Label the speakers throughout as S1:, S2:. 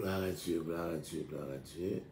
S1: Gloire à Dieu, gloire à Dieu, gloire à Dieu.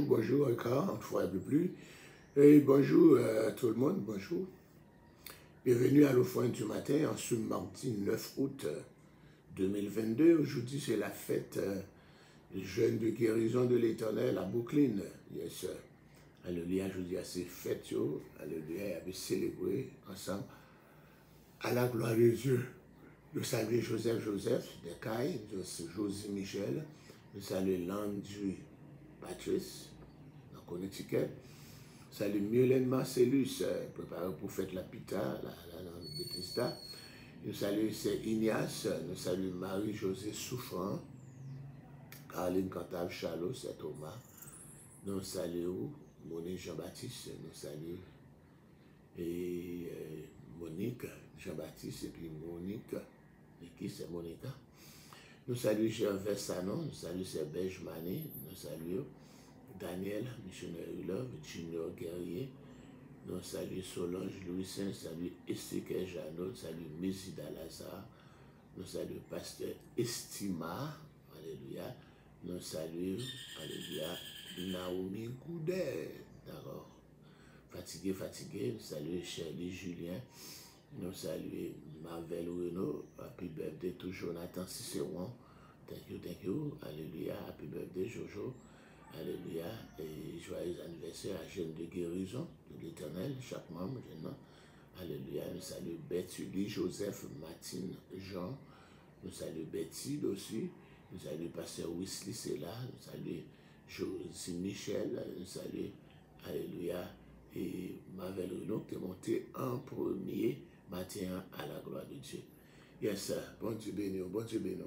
S1: Bonjour, encore, une fois un peu plus. Et bonjour à tout le monde, bonjour. Bienvenue à l'offrande du matin, en ce mardi 9 août 2022. Aujourd'hui, c'est la fête jeûne de guérison de l'Éternel à Brooklyn. Yes. Alléluia, je dis à ces fêtes, alléluia, avec célébrer ensemble. À la gloire de Dieu. Nous saluons Joseph Descailles, Josie Michel, nous saluons Landry Patrice, dans Connecticut. Salut Mylène Marcellus, préparé pour fête la Pita, dans Bethesda. Nous saluons Ignace, nous saluons Marie-Josée Souffrant, Caroline Cantave Charlot, c'est Thomas. Nous saluons Monique Jean-Baptiste, nous saluons Monique Jean-Baptiste et puis Monique, et qui c'est Monica? Nous saluons Gervais Sanon, nous saluons Serge Mané, nous saluons Daniel, missionnaire Love, Junior Guerrier, nous saluons Solange Louis-Saint, nous saluons Esther Janot, nous saluons Mésida Lazare, nous saluons Pasteur Estima, alléluia, nous saluons, alléluia, Naomi Goudet, d'accord, fatigué, nous saluons Shirley Julien, nous saluons Marvel Renault, happy birthday to Jonathan Cicéron, thank you, alléluia, happy birthday Jojo, alléluia, et joyeux anniversaire à Jeune de guérison de l'Éternel, chaque membre, alléluia, nous saluons Betty, Joseph, Martine, Jean, nous saluons Betty aussi, nous saluons Pasteur Wesley, c'est là, nous saluons Josie Michel, nous saluons, alléluia, et Marvel Renault qui est monté en premier matin à la gloire de Dieu. Yes, bon Dieu béni, bon Dieu béni.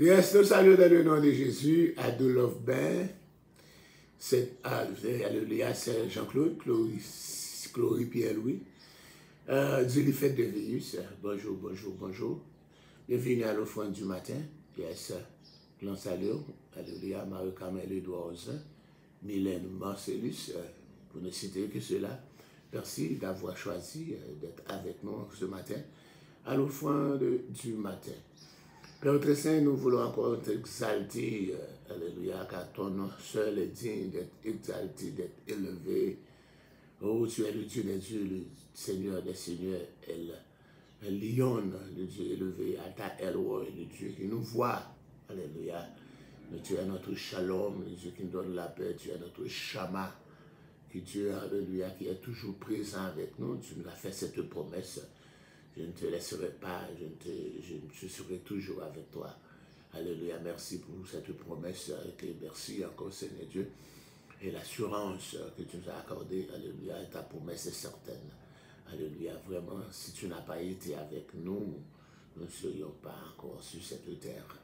S1: Yes, nous saluons dans le nom de Jésus, Adolphe Ben, alléluia, c'est Jean-Claude, Chloé Pierre-Louis, Julie Fête de Véus, bonjour, bonjour, bonjour. Bienvenue à l'offrande du matin, yes, l'on salue, alléluia, Marie-Carmel Edouard, Mylène Marcellus, pour ne citer que cela. Merci d'avoir choisi d'être avec nous ce matin, à l'offrande du matin. Père très saint, nous voulons encore t'exalter, alléluia, car ton nom seul est digne d'être exalté, d'être élevé. Oh, tu es le Dieu des dieux, le Seigneur des seigneurs, El Lion, le Dieu élevé, Ata Elroy, le Dieu qui nous voit, alléluia. Tu es notre shalom, le Dieu qui nous donne la paix, tu es notre Shama, qui Dieu, alléluia, qui est toujours présent avec nous. Tu nous as fait cette promesse. Je ne te laisserai pas, je serai toujours avec toi. Alléluia, merci pour cette promesse, et merci encore Seigneur Dieu, et l'assurance que tu nous as accordée, alléluia, ta promesse est certaine. Alléluia, vraiment, si tu n'as pas été avec nous, nous ne serions pas encore sur cette terre.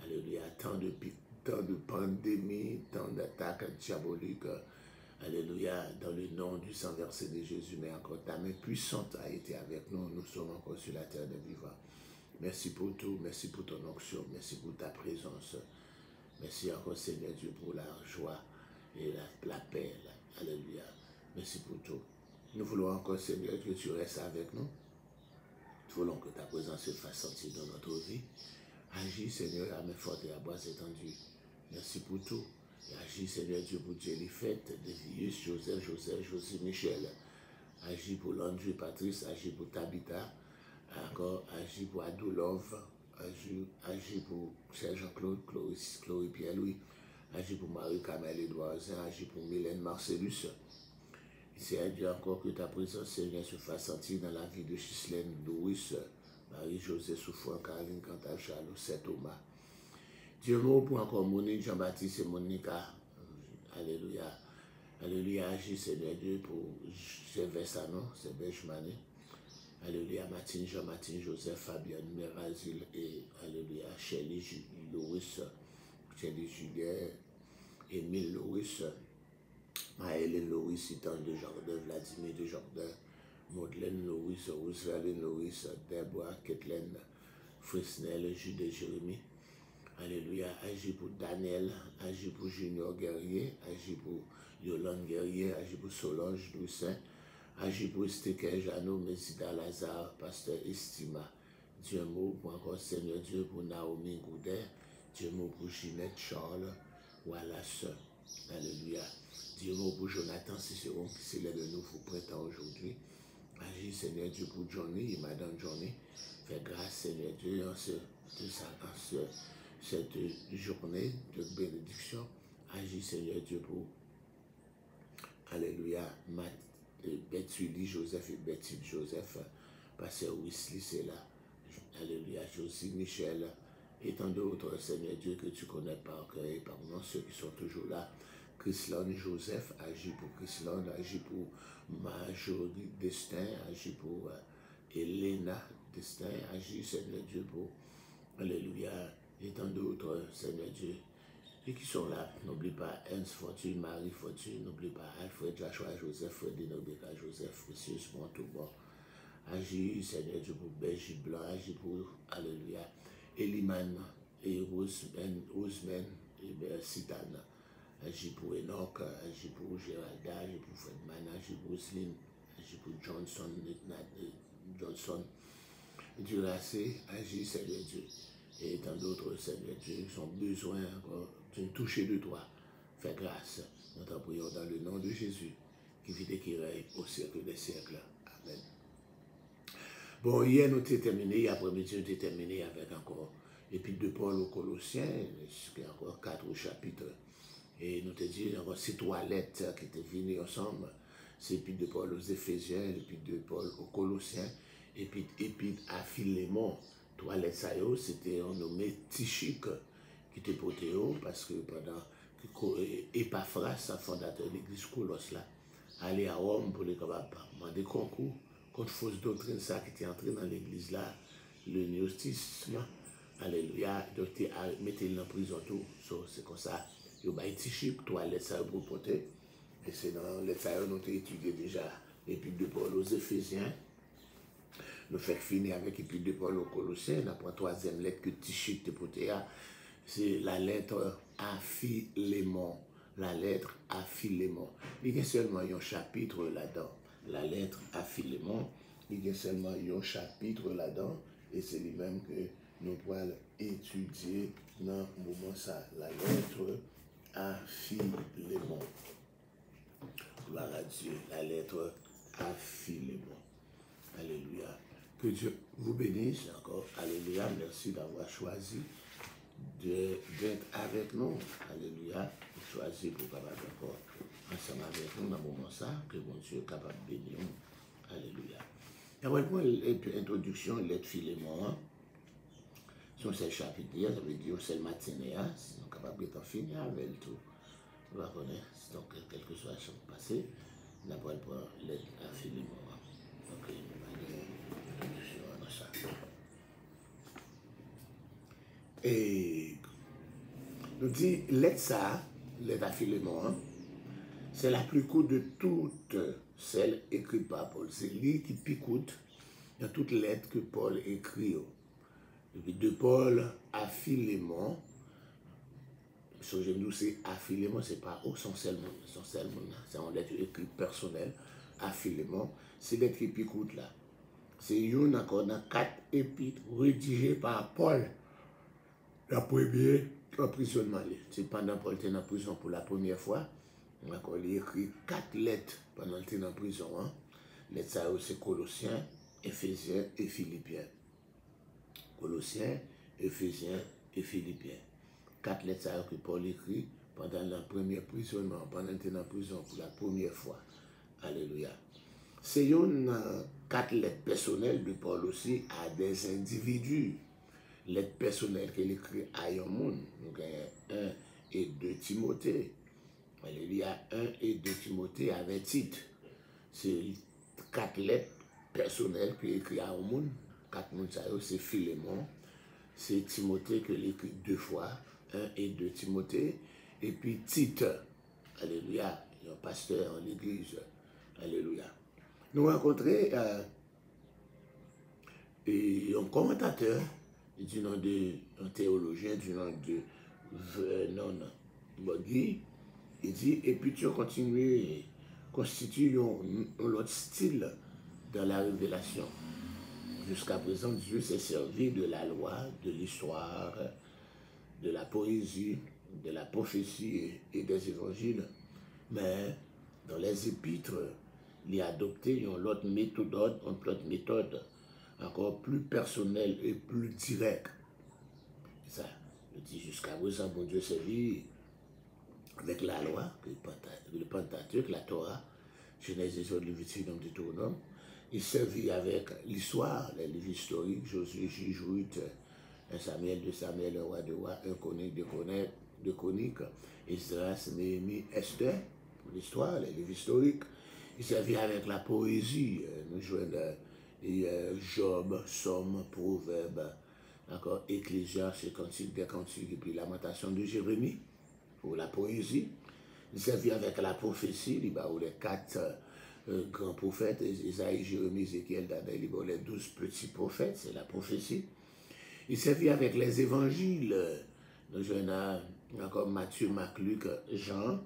S1: Alléluia, tant de pandémies, tant d'attaques diaboliques. Alléluia, dans le nom du sang versé de Jésus, mais encore ta main puissante a été avec nous, nous sommes encore sur la terre des vivants. Merci pour tout, merci pour ton onction, merci pour ta présence. Merci encore Seigneur Dieu pour la joie et la paix. Alléluia, merci pour tout. Nous voulons encore Seigneur que tu restes avec nous. Nous voulons que ta présence se fasse sentir dans notre vie. Agis Seigneur à main forte et à bras étendus. Merci pour tout. Agis, Seigneur Dieu, pour Jelly Fête, Devius, Joseph, Josie, Michel. Agis pour Landry, Patrice, agis pour Tabitha. Encore, agis pour Adolphe. Agis pour Jean-Claude, Chloé Pierre-Louis. Agis pour Marie-Carmel Edouard, agis pour Mylène Marcellus. Seigneur Dieu, encore que ta présence, Seigneur, se fasse sentir dans la vie de Ghislaine, Louis, Marie-Josée Souffrant, Caroline Cantal, Charles, Thomas. Dieu mot pour encore Monique, Jean-Baptiste et Monica. Alléluia. Alléluia. Agis Seigneur Dieu pour Gervais-Sanon, c'est Benjmané. Alléluia. Martine, Jean-Martin, Joseph, Fabienne, Mérazil et Alléluia. Chélie, Louis, Chélie, Julien, Émile, Louis, Maëlène, Louis, Citan de Jardin, Vladimir de Jardin, Madeleine, Louis, Rosaline, Louis, Deborah, Kathleen, Frisnel, Jude et Jérémie. Alléluia, agis pour Daniel, agis pour Junior Guerrier, agis pour Yolande Guerrier, agis pour Solange Doucin, agis pour Esther Jeannot, Mesida Lazare, Pasteur Estima. Dieu mot pour encore Seigneur Dieu pour Naomi Goudet, Dieu mot pour Ginette Charles, Wallace. Alléluia. Dieu mot pour Jonathan Cicéron qui célèbre le nouveau printemps aujourd'hui. Agis Seigneur Dieu pour Johnny et Madame Johnny. Fais grâce Seigneur Dieu en cette journée de bénédiction. Agis Seigneur Dieu pour Alléluia, Bethulie Joseph et Betty Joseph, Pasteur Wesley c'est là. Alléluia, Josie Michel et tant d'autres Seigneur Dieu que tu connais par cœur et par nom, ceux qui sont toujours là. Chrislane Joseph, agis pour Chrislane, agis pour Marjorie Destin, agis pour Elena Destin, agis Seigneur Dieu pour Alléluia, et tant d'autres, Seigneur Dieu, et qui sont là. N'oublie pas Hans Fortune, Marie Fortune, n'oublie pas Alfred, Joshua, Joseph, Freddy, Nobeka, Joseph, Précieux, Montauban. Agis, Seigneur Dieu, pour Belgique Blanc, agis pour, Alléluia, Eliman et Roseman et Sitana. agit pour Enoch, agit pour Géralda, agit pour Fredman, agit pour Roselyne, agit pour Johnson. Dieu lassé, agit, Seigneur Dieu. Et tant d'autres, Seigneur Dieu, qui ont besoin encore d'une toucher de toi. Fais grâce. Nous t'en prions dans le nom de Jésus, qui vit et qui règne au siècle des siècles. Amen. Bon, hier, nous t'ai terminé, hier après-midi, nous t'ai terminé avec encore l'épître de Paul aux Colossiens, qui est encore 4 chapitres. Et nous t'ai dit encore ces 3 lettres qui étaient venues ensemble. C'est l'épître de Paul aux Éphésiens, l'épître de Paul aux Colossiens, l'épître à Philémon. 3 lettres, c'était nommé Tychique, qui était potéo, parce que pendant que Epaphras, fondateur de l'église Colosse, là, allait à Rome pour les capables demander concours contre fausse doctrine, ça qui était entré dans l'église là, le gnostisme. Alléluia, donc mettez-le en prison tout. C'est comme ça. Il y a un petit chip, 3 lettres pour porter. Et c'est dans les lettres, nous avons étudié déjà l'épître de Paul aux Éphésiens. Nous faisons finir avec l'épître de Paul aux Colossiens. Nous avons la 3e lettre que Tychique te porter. C'est la lettre à Philémon. La lettre à Philémon. Il y a seulement un chapitre là-dedans. La lettre à Philémon. Il y a seulement un chapitre là-dedans. Et c'est lui-même que nous pourrons étudier dans le moment ça. La lettre à Philémon. Gloire à Dieu. La lettre à Philémon. Alléluia. Que Dieu vous bénisse encore. Alléluia. Merci d'avoir choisi d'être avec nous. Alléluia. Choisi pour capable encore ensemble avec nous dans le moment ça. Que mon Dieu est capable de bénir. Alléluia. Et après, pour l'introduction, lettre Philémon, si on sait le chapitre, ça veut dire c'est le matinée, si on est capable de finir avec tout. On va connaître, donc quel que soit le champ passé, on n'a pas lettre à Philémon. Donc, il y a une introduction dans ça. Et nous dit, lettre à Philémon, c'est la plus courte de toutes celles écrites par Paul. C'est lui qui picoute dans toutes les lettres que Paul écrit. Depuis de Paul à Philémon, ce que je me dis, c'est à Philémon, c'est pas au son seul monde, c'est une lettre écrite personnelle à Philémon. C'est lettre qui picoute là. C'est une encore dans 4 épîtres rédigées par Paul. La première, emprisonnement. C'est pendant Paul était en prison pour la première fois. Il a écrit 4 lettres pendant qu'il était en prison. Lettres, ça c'est Colossiens, Éphésiens et Philippiens. Colossiens, Éphésiens et Philippiens. 4 lettres que Paul écrit pendant le premier emprisonnement, pendant qu'il était en prison pour la première fois. Alléluia. C'est une 4 lettres personnelles de Paul aussi à des individus. Lettres personnelles qu'il écrit à un monde. Donc, 1 et 2 Timothée. Alléluia. 1 et 2 Timothée avec titre. C'est 4 lettres personnelles qu'il écrit à un monde. 4 mondes, c'est Philémon. C'est Timothée qu'il écrit 2 fois. 1 et 2 Timothée. Et puis Tite. Alléluia. Il y a un pasteur en l'église. Alléluia. Nous rencontrons un commentateur du nom d'un théologien, du nom de Vernon Boggy. Il dit, et puis tu continues, constitue un autre style dans la révélation. Jusqu'à présent, Dieu s'est servi de la loi, de l'histoire, de la poésie, de la prophétie et des évangiles. Mais dans les épîtres, il a adopté une autre méthode encore plus personnelle et plus directe. Ça, je dis jusqu'à présent, mon Dieu servi avec la loi, le Pentateuque, la Torah, Genèse, Exode, Lévitique, Nombre, Deutéronome. Il servit avec l'histoire, les livres historiques, Josué, Juge, Ruth, 1 Samuel, 2 Samuel, 1 roi de roi, 1 chronique, 2 chroniques, Esdras, Néhémie, Esther, pour l'histoire, les livres historiques. Il servit avec la poésie, nous jouons Job, Somme, Proverbe, encore Ecclésiaste, Cantique des Cantiques, et puis Lamentation de Jérémie, pour la poésie. Il servit avec la prophétie, il y a les 4 grands prophètes, Isaïe, Jérémie, Ézéchiel, Daniel, il y a les 12 petits prophètes, c'est la prophétie. Il servit avec les évangiles, nous jouons encore Matthieu, Marc, Luc, Jean.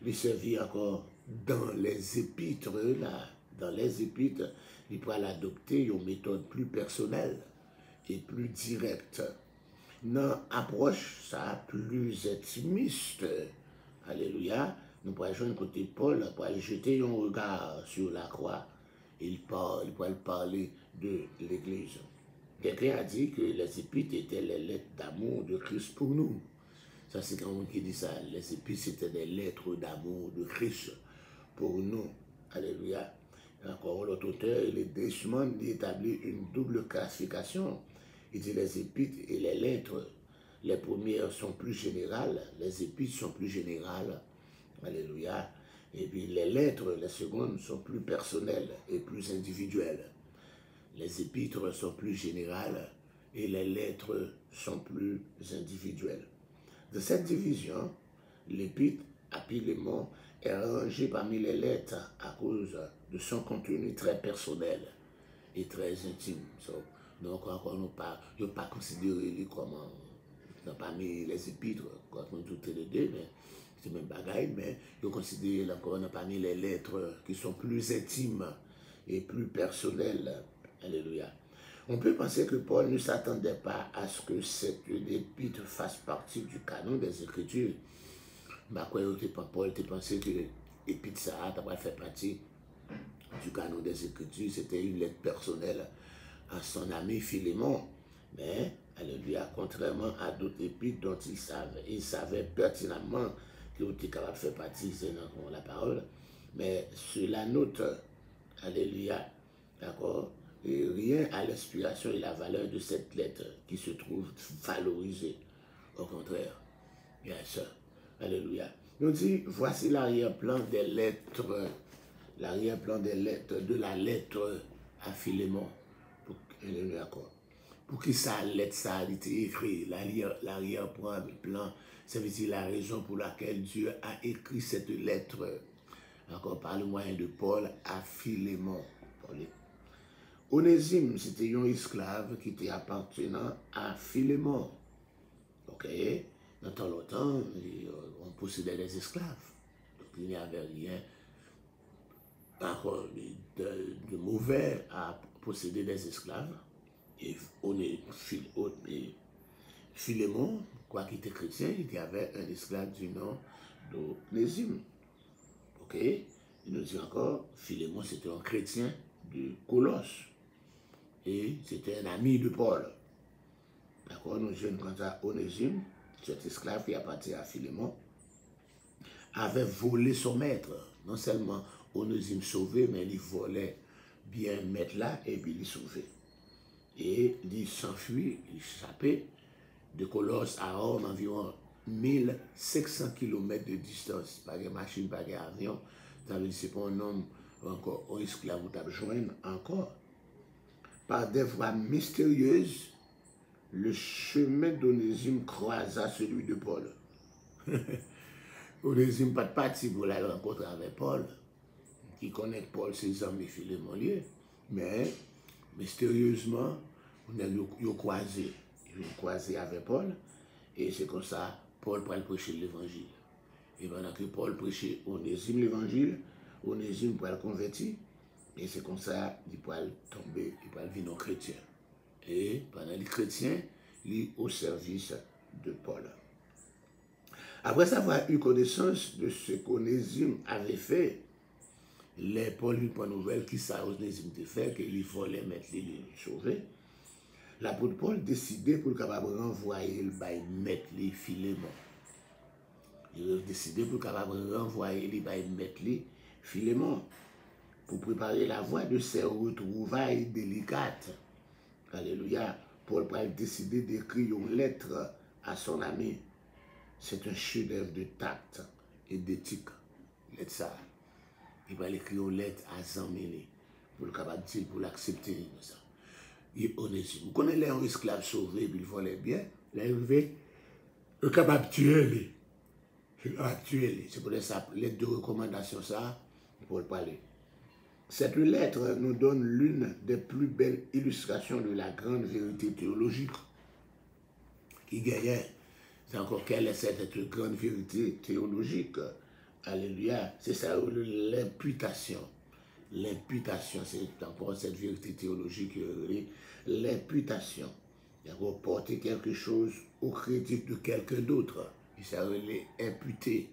S1: Il servit encore dans les épîtres, là. Dans les épîtres, il pourra l'adopter une méthode plus personnelle et plus directe. Dans approche, ça plus intimiste. Alléluia. Nous pourrons joindre côté Paul pour aller jeter un regard sur la croix. Il pourra parler de l'Église. Quelqu'un a dit que les épîtres étaient les lettres d'amour de Christ pour nous. Ça, c'est quelqu'un qui dit ça. Les épîtres, c'était des lettres d'amour de Christ pour nous. Alléluia. Encore l'autre auteur, il est Desmond, il établit une double classification. Il dit les épîtres et les lettres. Les premières sont plus générales, les épîtres sont plus générales. Alléluia. Et puis les lettres, les secondes, sont plus personnelles et plus individuelles. Les épîtres sont plus générales et les lettres sont plus individuelles. De cette division, l'épître à Philémon est rangé parmi les lettres à cause de son contenu très personnel et très intime. Donc, encore, nous ne pas considérer comme parmi les épîtres, quand on tout les deux, mais c'est même bagaille, mais nous considérons encore parmi les lettres qui sont plus intimes et plus personnelles. Alléluia. On peut penser que Paul ne s'attendait pas à ce que cette épître fasse partie du canon des Écritures. Paul était pensé que l'épître ça a fait partie du canon des Écritures. C'était une lettre personnelle à son ami Philémon. Mais, alléluia, contrairement à d'autres épîtres dont il savait pertinemment qu'il était capable de faire partie, c'est dans la parole. Mais cela note, alléluia, d'accord, et rien à l'inspiration et la valeur de cette lettre qui se trouve valorisée. Au contraire, yes, alléluia. Nous dit, voici l'arrière-plan des lettres, de la lettre à Philémon. Pour qui ça lettre ça a été écrit, l'arrière-plan, ça veut dire la raison pour laquelle Dieu a écrit cette lettre, encore par le moyen de Paul à Philémon. Onésime, c'était un esclave qui était appartenant à Philémon. Ok? Dans tant longtemps, on possédait des esclaves. Donc il n'y avait rien encore de mauvais à posséder des esclaves. Et Philémon, quoi qu'il était chrétien, il y avait un esclave du nom d'Onésime. Ok? Il nous dit encore, Philémon, c'était un chrétien de Colosse. Et c'était un ami de Paul. D'accord? Nous jeunes quant à Onésime, cet esclave qui appartient à Philémon, avait volé son maître. Non seulement Onésime sauvé, mais il volait bien maître là et puis il sauvait. Et il s'enfuit, il s'échappait de Colosse à Rome, environ 1500 km de distance. Pas de machine, pas d'avion. Ça veut dire que ce n'est pas un homme encore, un esclave ou t'as joindre encore. Par des voies mystérieuses, le chemin d'Onésime croisa celui de Paul. Onésime pas de parti pour la rencontrer avec Paul, qui connaît Paul, ses amis, Philémon liés, mais mystérieusement, on a croisé avec Paul, et c'est comme ça Paul pourrait prêcher l'évangile. Et pendant que Paul prêchait Onésime l'évangile, Onésime pourrait le convertir, et c'est comme ça qu'il pourrait tomber, il pourrait devenir un chrétien. Et pendant les chrétiens, il est au service de Paul. Après avoir eu connaissance de ce qu'Onésime avait fait, Paul lui prend nouvelle qui ça Onésime te fait, qu'il volait mettre les sauver. L'apôtre Paul décidait pour le capable renvoyer le bail mettre les Philémon. Il a décidé pour le capable renvoyer les bail mettre les Philémon pour préparer la voie de ses retrouvailles délicates. Alléluia. Paul a décidé d'écrire une lettre à son ami. C'est un chef-d'œuvre de tact et d'éthique. Lettre ça. Il va écrire une lettre à Zambéné pour le capable de pour l'accepter. Il est honnête. Vous connaissez les esclaves sauvés, puis ils volaient bien. L'arrivée, le capable de tuer. C'est pour ça, lettre de recommandation, ça, pour le parler. Cette lettre nous donne l'une des plus belles illustrations de la grande vérité théologique qui gagnait C'est encore quelle est cette grande vérité théologique. Alléluia. C'est ça, l'imputation. L'imputation, c'est encore cette vérité théologique, l'imputation. Il faut porter quelque chose au crédit de quelqu'un d'autre. Et ça relève imputer.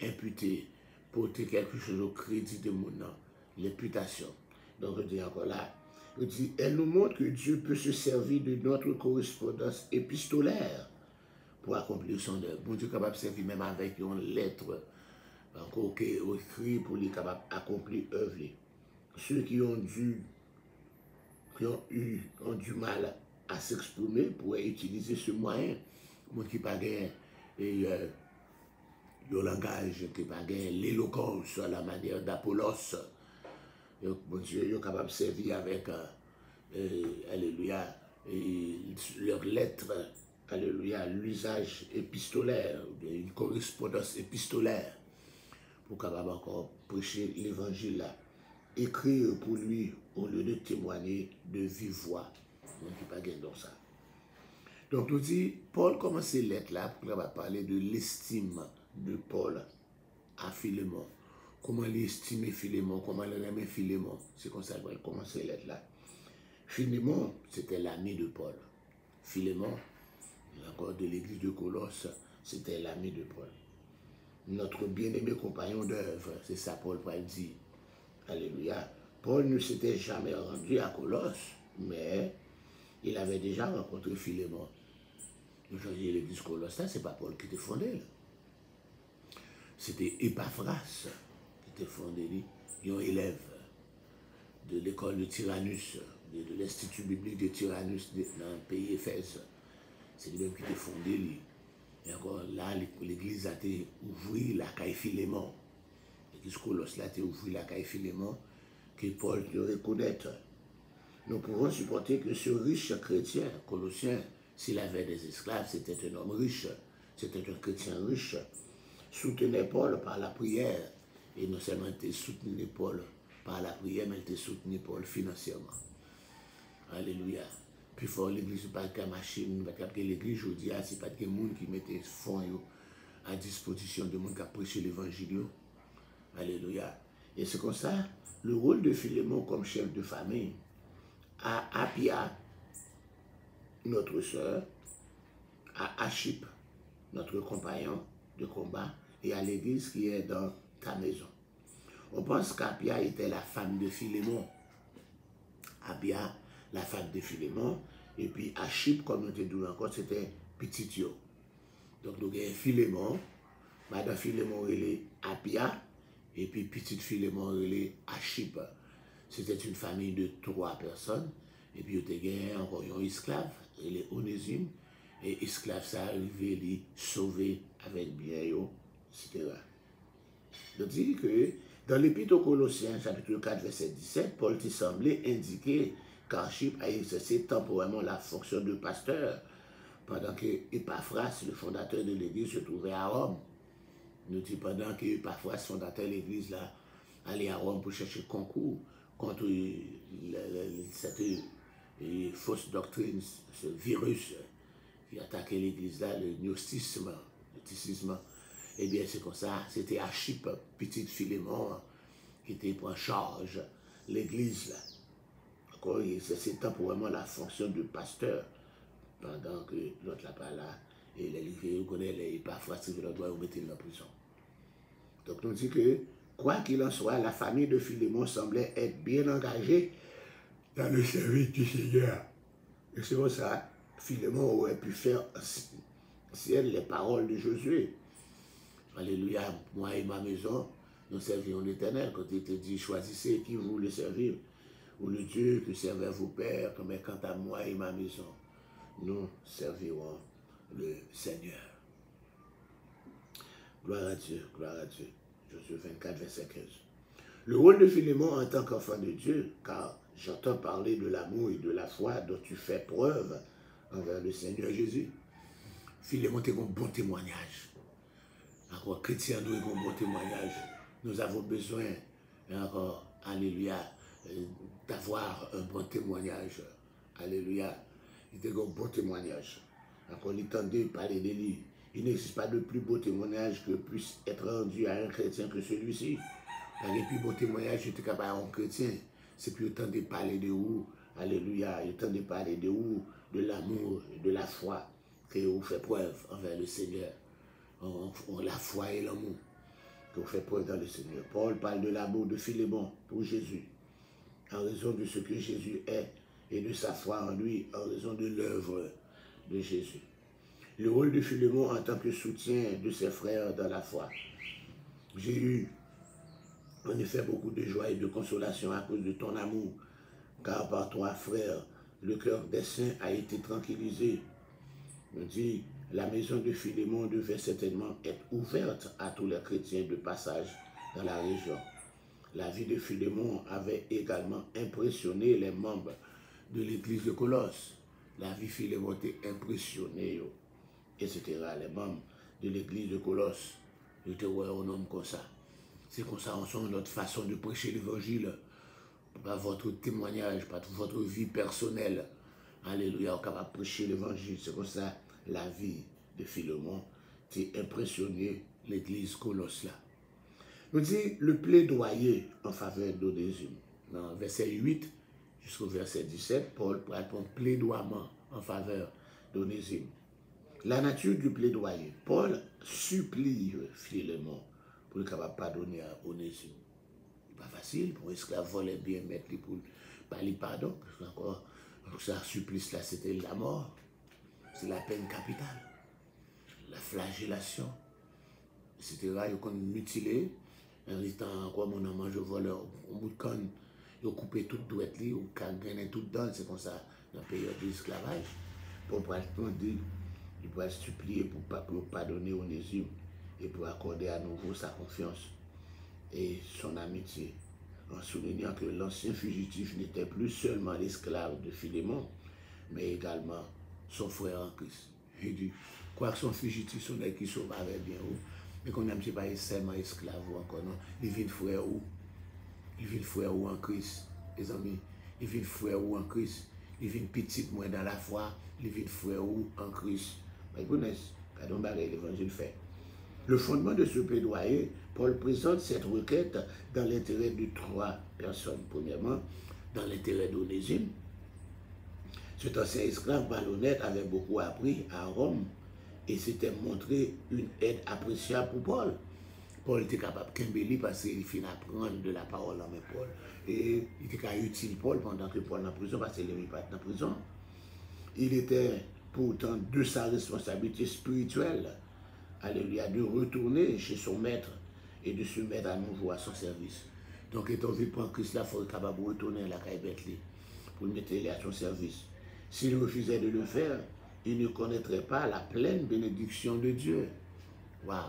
S1: Imputer. Porter quelque chose au crédit de mon nom. L'imputation. Donc, je dis encore là, je dis, elle nous montre que Dieu peut se servir de notre correspondance épistolaire pour accomplir son œuvre. Bon Dieu est capable de servir même avec une lettre encore écrit pour les capables d'accomplir l'œuvre. Ceux qui ont du mal à s'exprimer pourraient utiliser ce moyen. Moi qui pas le langage, qui pas l'éloquence à la manière d'Apollos. Bon Dieu est capable de servir avec alléluia, leurs lettres, alléluia, l'usage épistolaire, une correspondance épistolaire, pour capable encore prêcher l'évangile là, écrire pour lui au lieu de témoigner de vive voix. Donc il n'y a pas gain dans ça. Donc nous dit, Paul commence ces lettres là pour parler de l'estime de Paul à Philémon. Comment l'estimer Philémon, comment l'aimer Philémon. C'est comme ça qu'il commence ces lettres là. Philémon, c'était l'ami de Paul. Philémon, encore de l'église de Colosse, c'était l'ami de Paul. Notre bien-aimé compagnon d'œuvre, c'est ça Paul dit. Alléluia. Paul ne s'était jamais rendu à Colosse, mais il avait déjà rencontré Philémon. Aujourd'hui, l'église Colosse, ce n'est pas Paul qui était fondé. C'était Epaphras qui était fondé, un élève de l'école de Tyrannus, de l'Institut biblique de Tyrannus dans le pays Éphèse. C'est lui-même qui était fondé. Et encore là, l'église a été ouvrie la caille Philémon. L'église Colosse a été ouvrie la caille Philémon, que Paul devait reconnaître. Nous pouvons supporter que ce riche chrétien, Colossien, s'il avait des esclaves, c'était un homme riche, c'était un chrétien riche, soutenait Paul par la prière, et non seulement il soutenait Paul par la prière, mais il soutenait Paul financièrement. Alléluia. Puis fort l'église pas qu'à machine, parce que l'église aujourd'hui, c'est pas que les gens qui mettent fonds à disposition de gens qui prêchent l'évangile. Alléluia. Et c'est comme ça, le rôle de Philémon comme chef de famille, à Appia, notre sœur, à Archippe, notre compagnon de combat, et à l'église qui est dans ta maison. On pense qu'Appia était la femme de Philémon. Appia, la femme de Philémon, et puis Archippe, comme nous te disons encore, c'était Petitio. Donc nous avons Philémon, madame Philémon elle Appia, et puis petite Philémon elle Archippe. C'était une famille de 3 personnes, et puis il y a encore un esclave, il est Onésime, et esclave ça arrivé, il sauvé avec bien, etc. Donc dit que dans l'Épître aux Colossiens, chapitre 4, verset 17, Paul t'y semblait indiquer qu'Archippe a exercé temporairement la fonction de pasteur, pendant que Epaphras, le fondateur de l'Église, se trouvait à Rome. Nous dit pendant que Epaphras, fondateur de l'Église, là, allait à Rome pour chercher concours contre cette fausse doctrine, ce virus qui attaquait l'Église là, le gnosticisme, eh bien c'est comme ça, c'était Archippe, petite Philémon, qui était pour en charge l'Église là. Encore, c'est temporairement la fonction de pasteur, pendant que l'autre là pas là, et les connaît les Epaphras, qui doit mettre dans la prison. Donc nous dit que, quoi qu'il en soit, la famille de Philémon semblait être bien engagée dans le service du Seigneur. Et c'est pour ça, Philémon aurait pu faire ciel les paroles de Josué. Alléluia, moi et ma maison, nous servirons l'Éternel. Quand il te dit, choisissez qui vous voulez servir, ou le Dieu que servait vos pères, mais quant à moi et ma maison, nous servirons le Seigneur. Gloire à Dieu, gloire à Dieu. Josué 24, verset 15. Le rôle de Philémon en tant qu'enfant de Dieu, car j'entends parler de l'amour et de la foi dont tu fais preuve envers le Seigneur Jésus. Philémon est un bon témoignage. Encore chrétien, nous avons un bon témoignage. Nous avons besoin, encore, alléluia, d'avoir un bon témoignage. Alléluia. Il était un bon témoignage. Encore, il tendait parler de lui. Il n'existe pas de plus beau témoignage que puisse être rendu à un chrétien que celui-ci. Le plus beau témoignage que tu es capable à un chrétien, c'est plus autant de parler de vous. Alléluia. Il tend de parler de vous, de l'amour, de la foi que vous faites preuve envers le Seigneur. La foi et l'amour que vous faites preuve dans le Seigneur. Paul parle de l'amour de Philémon pour Jésus, en raison de ce que Jésus est et de sa foi en lui, en raison de l'œuvre de Jésus. Le rôle de Philémon en tant que soutien de ses frères dans la foi. J'ai eu en effet beaucoup de joie et de consolation à cause de ton amour, car par toi, frère, le cœur des saints a été tranquillisé. On dit, la maison de Philémon devait certainement être ouverte à tous les chrétiens de passage dans la région. La vie de Philémon avait également impressionné les membres de l'église de Colosse. La vie de Philémon était impressionnée, etc. Les membres de l'église de Colosse étaient un homme comme ça. C'est comme ça, on sent notre façon de prêcher l'évangile, pas votre témoignage, pas votre vie personnelle. Alléluia, on est capable de prêcher l'évangile. C'est comme ça, la vie de Philémon a impressionné l'église Colosse là. Nous dit le plaidoyer en faveur d'Onésime. Dans verset 8 jusqu'au verset 17, Paul répond plaidoiement en faveur d'Onésime. La nature du plaidoyer. Paul supplie Philémon pour être capable de pardonner à Onésime. Ce n'est pas facile pour un esclave voler bien mettre pour parler pardon. Parce qu'encore, ça supplice là, c'était la mort. C'est la peine capitale. La flagellation, etc. Ils ont mutilé. En restant encore, mon amant, je vole au bout de canne. Ils ont coupé toute douette, ils ont gagné toute dent. C'est comme ça, dans la période de l'esclavage. Pour demander, il pourrait supplier pour pardonner Onésime et pour accorder à nouveau sa confiance et son amitié, en soulignant que l'ancien fugitif n'était plus seulement l'esclave de Philémon, mais également son frère en Christ. Il dit, quoi que son fugitif, son qui sauve avec bien haut, mais qu'on n'aime pas seulement esclave ou encore non, il vient frère ou, il vient frère ou en Christ, les amis, il vient frère ou en Christ, il vient petit moins dans la foi, il vient frère ou en Christ. Mais vous connaissez, quand on parle de l'évangile fait. Le fondement de ce plaidoyer, Paul présente cette requête dans l'intérêt de trois personnes. Premièrement, dans l'intérêt d'Onésime. Cet ancien esclave malhonnête avait beaucoup appris à Rome et s'était montré une aide appréciable pour Paul. Paul était capable de Kimbeli parce qu'il finit à prendre de la parole en main Paul. Et il était utile Paul pendant que Paul est en prison parce qu'il n'est pas en prison. Il était pourtant de sa responsabilité spirituelle, alléluia, de retourner chez son maître et de se mettre à nouveau à son service. Donc, étant vu pour Christ, là, il faut être capable de retourner à la caille Bethléem pour le mettre à son service. S'il refusait de le faire, il ne connaîtrait pas la pleine bénédiction de Dieu. Waouh!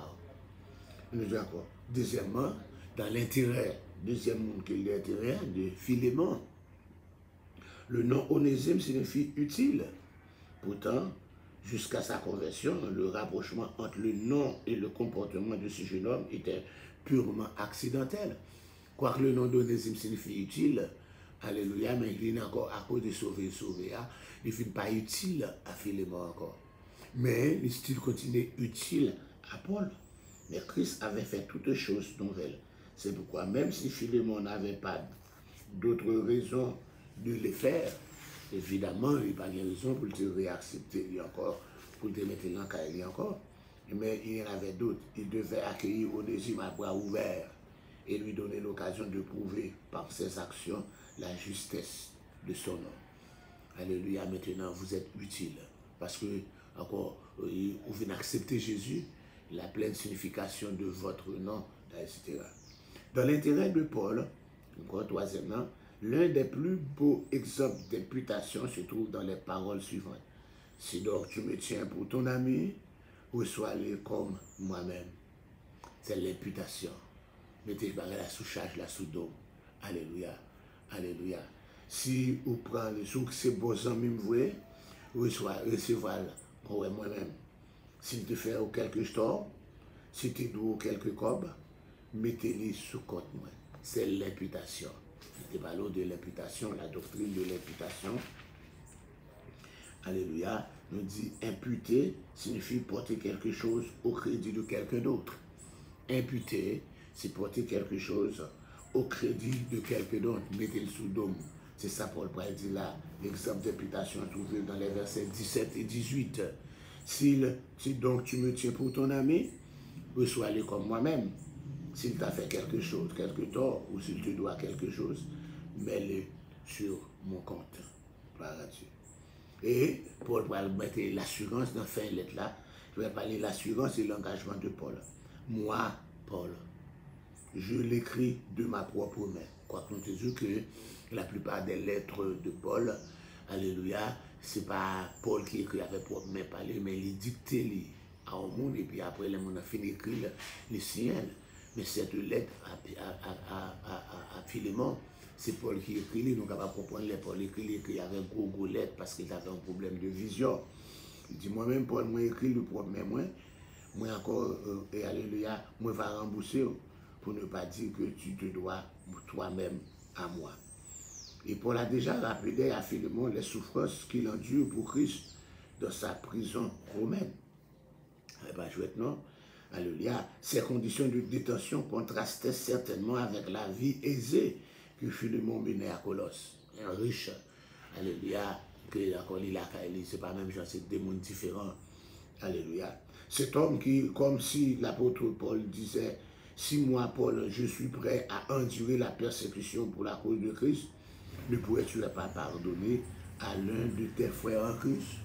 S1: Nous disons encore. Deuxièmement, dans l'intérêt, deuxième monde qui est l'intérêt de Philémon. Le nom Onésime signifie utile. Pourtant, jusqu'à sa conversion, le rapprochement entre le nom et le comportement de ce jeune homme était purement accidentel. Quoique le nom d'Onésime signifie utile, alléluia, mais il est encore à cause de sauver, il ne pas utile à Philémon encore. Mais il style continue utile à Paul. Mais Christ avait fait toutes choses nouvelles. C'est pourquoi même si Philémon n'avait pas d'autres raisons de les faire, évidemment, il n'y a pas de raison pour te réaccepter encore, pour te mettre dans le cas encore. Mais il y en avait d'autres. Il devait accueillir Onésime à bras ouverts et lui donner l'occasion de prouver par ses actions la justesse de son nom. Alléluia, maintenant vous êtes utile. Parce que, encore, vous venez accepter Jésus, la pleine signification de votre nom, etc. Dans l'intérêt de Paul, encore troisièmement, l'un des plus beaux exemples d'imputation se trouve dans les paroles suivantes. Si donc tu me tiens pour ton ami, reçois-le comme moi-même. C'est l'imputation. Mettez la sous-charge, la sous-dôme. Alléluia. Alléluia. Si vous prenez ces beaux amis, vous recevoir moi-même. S'il te fait quelque tort, si tu dois quelque cob, mettez-les sous compte moi. C'est l'imputation. Je parle de l'imputation, la doctrine de l'imputation. Alléluia. nous dit imputer signifie porter quelque chose au crédit de quelqu'un d'autre. Imputer, c'est porter quelque chose au crédit de quelqu'un d'autre. Mettez-le sous dôme. C'est ça Paul dit là, l'exemple d'imputation trouvé dans les versets 17 et 18. Si donc tu me tiens pour ton ami, reçois-le comme moi-même. S'il t'a fait quelque chose, quelque tort, ou s'il te doit quelque chose, mets-le sur mon compte. Gloire à Dieu. Et Paul va mettre l'assurance dans fin lettre là. Je vais parler de l'assurance et l'engagement de Paul. Moi, Paul, je l'écris de ma propre main. Quoique nous te disons que la plupart des lettres de Paul, alléluia, c'est pas Paul qui écrit avec propre main parler, mais il dicte à un monde et puis après le monde a fini d'écrire les siennes. Mais cette lettre à Philémon, c'est Paul qui écrit, nous capables de comprendre les Paul écrit avec gros lettres parce qu'il avait un problème de vision. Il dit moi-même, Paul, moi écrit le propre main, moi encore, et alléluia, moi va rembourser pour ne pas dire que tu te dois toi-même à moi. Et Paul a déjà rappelé à Philémon les souffrances qu'il endure pour Christ dans sa prison romaine. Eh bien, chouette, non? Alléluia. Ces conditions de détention contrastaient certainement avec la vie aisée que Philémon menait à Colosse. Un riche, alléluia, que encore il a, c'est pas même genre, c'est des mondes différents. Alléluia. Cet homme qui, comme si l'apôtre Paul disait, si moi, Paul, je suis prêt à endurer la persécution pour la cause de Christ, ne pourrais-tu pas pardonner à l'un de tes frères en Christ?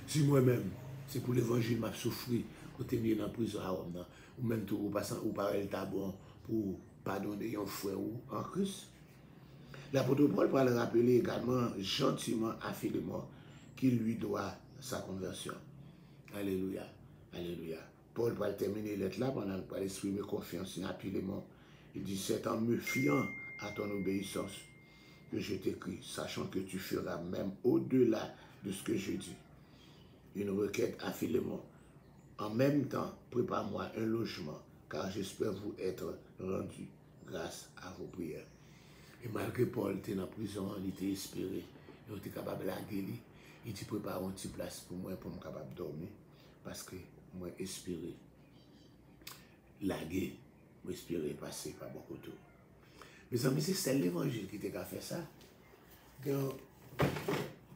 S1: Si moi-même, c'est pour l'évangile m'a souffri, côté mis en prison à Rome, ou même tout, ou parler ta bon pour pardonner un frère ou en Christ. L'apôtre Paul va le rappeler également gentiment à Philémon qu'il lui doit sa conversion. Alléluia, alléluia. Paul va terminer l'être là pendant qu'il va exprimer confiance à Philémon. Il dit, c'est en me fiant à ton obéissance que je t'écris, sachant que tu feras même au-delà de ce que je dis. Une requête à Philémon. En même temps, prépare-moi un logement, car j'espère vous être rendu grâce à vos prières. Et malgré Paul était en prison, il était espéré, il était capable de la guérir. Il dit, prépare une petite place pour moi, pour me capable de dormir, parce que moi, espérer la guerre, moi, espérer passer par beaucoup de temps. Mes amis, c'est l'évangile qui t'a fait ça. Il y a une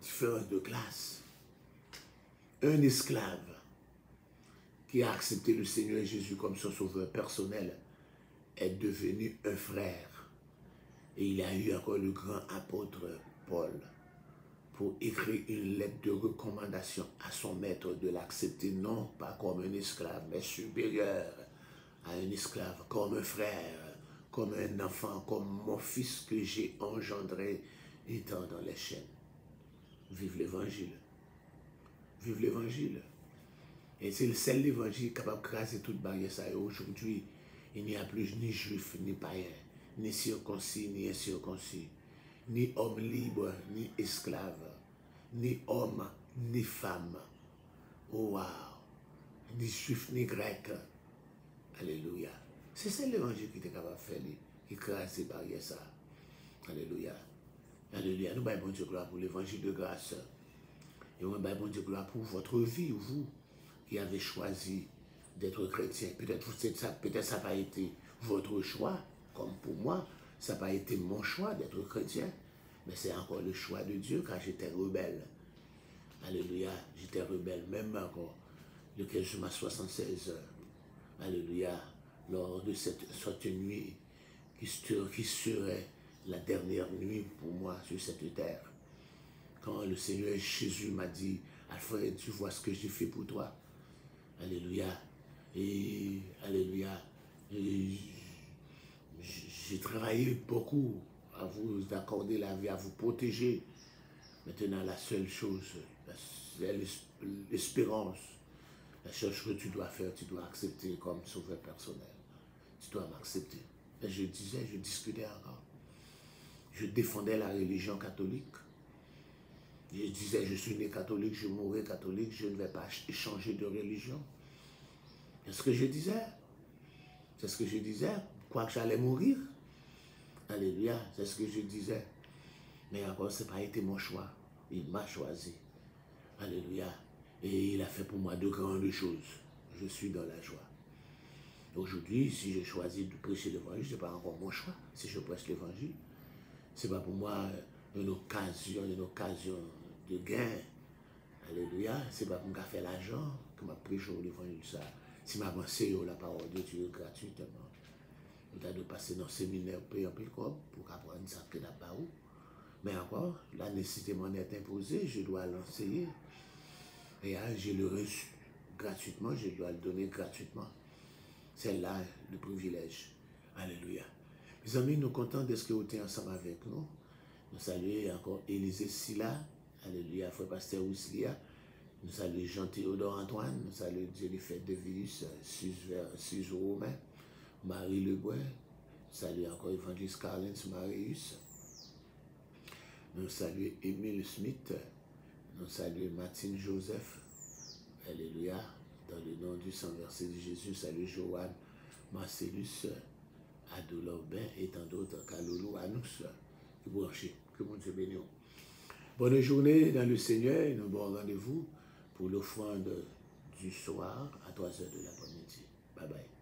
S1: différence de classe. Un esclave qui a accepté le Seigneur Jésus comme son sauveur personnel est devenu un frère. Et il a eu encore le grand apôtre Paul pour écrire une lettre de recommandation à son maître de l'accepter non pas comme un esclave, mais supérieur à un esclave, comme un frère, comme un enfant, comme mon fils que j'ai engendré étant dans les chaînes. Vive l'évangile. Vive l'évangile. Et c'est le seul évangile capable de craser toute barrière. Aujourd'hui, il n'y a plus ni juif, ni païen, ni circoncis, ni incirconcis, ni homme libre, ni esclave, ni homme, ni femme. Oh, wow! Ni juif, ni grec. Alléluia. C'est l'évangile qui est capable de faire, qui crase ces barrières. Ça. Alléluia. Alléluia. Nous baillons bon Dieu gloire pour l'évangile de grâce. Et nous baillons bon Dieu gloire pour votre vie, vous qui avez choisi d'être chrétien. Peut-être ça n'a pas été votre choix, comme pour moi, ça n'a pas été mon choix d'être chrétien, mais c'est encore le choix de Dieu car j'étais rebelle. Alléluia, j'étais rebelle, même encore le 15 mars 76. Alléluia, lors de cette nuit qui serait la dernière nuit pour moi sur cette terre. Quand le Seigneur Jésus m'a dit, Alfred, tu vois ce que j'ai fait pour toi. Alléluia. Et alléluia. J'ai travaillé beaucoup à vous accorder la vie, à vous protéger. Maintenant, la seule chose, c'est l'espérance. La seule chose que tu dois faire, tu dois accepter comme sauveur personnel. Tu dois m'accepter. Et je disais, je discutais encore. Je défendais la religion catholique. Je disais, je suis né catholique, je mourrai catholique, je ne vais pas changer de religion. C'est ce que je disais. C'est ce que je disais. Quoi que j'allais mourir. Alléluia. C'est ce que je disais. Mais encore, ce n'a pas été mon choix. Il m'a choisi. Alléluia. Et il a fait pour moi de grandes choses. Je suis dans la joie. Aujourd'hui, si je choisis de prêcher l'évangile, ce n'est pas encore mon choix. Si je prêche l'évangile, ce n'est pas pour moi une occasion de gain. Alléluia. Ce n'est pas pour me faire l'argent que je prêche l'évangile. Ça. Si je m'avance la parole de Dieu gratuitement, je dois passer dans le séminaire, payer un peu pour apprendre ça que là-bas. Mais encore, la nécessité m'en est imposée, je dois l'enseigner. Et je le reçu gratuitement, je dois le donner gratuitement. C'est là le privilège. Alléluia. Mes amis, nous sommes contents de ce que vous êtes ensemble avec nous. Nous saluons encore Élisée Silla. Alléluia. Frère Pasteur Ouslia. Nous saluons Jean-Théodore Antoine. Nous saluons Jennifer De Villius, Suze Romain. Marie Lebois. Nous saluons encore Évangéliste Carlens Marius. Nous saluons Émile Smith. Nous saluons Martine Joseph. Alléluia. Dans le nom du sang versé de Jésus, salut Joanne, Marcellus, Adolobin et tant d'autres, Kalolo, Anous, qui branchent. Que mon Dieu bénisse. Bonne journée dans le Seigneur et nous bon rendez-vous pour l'offrande du soir à 3 h de l'après-midi. Bye bye.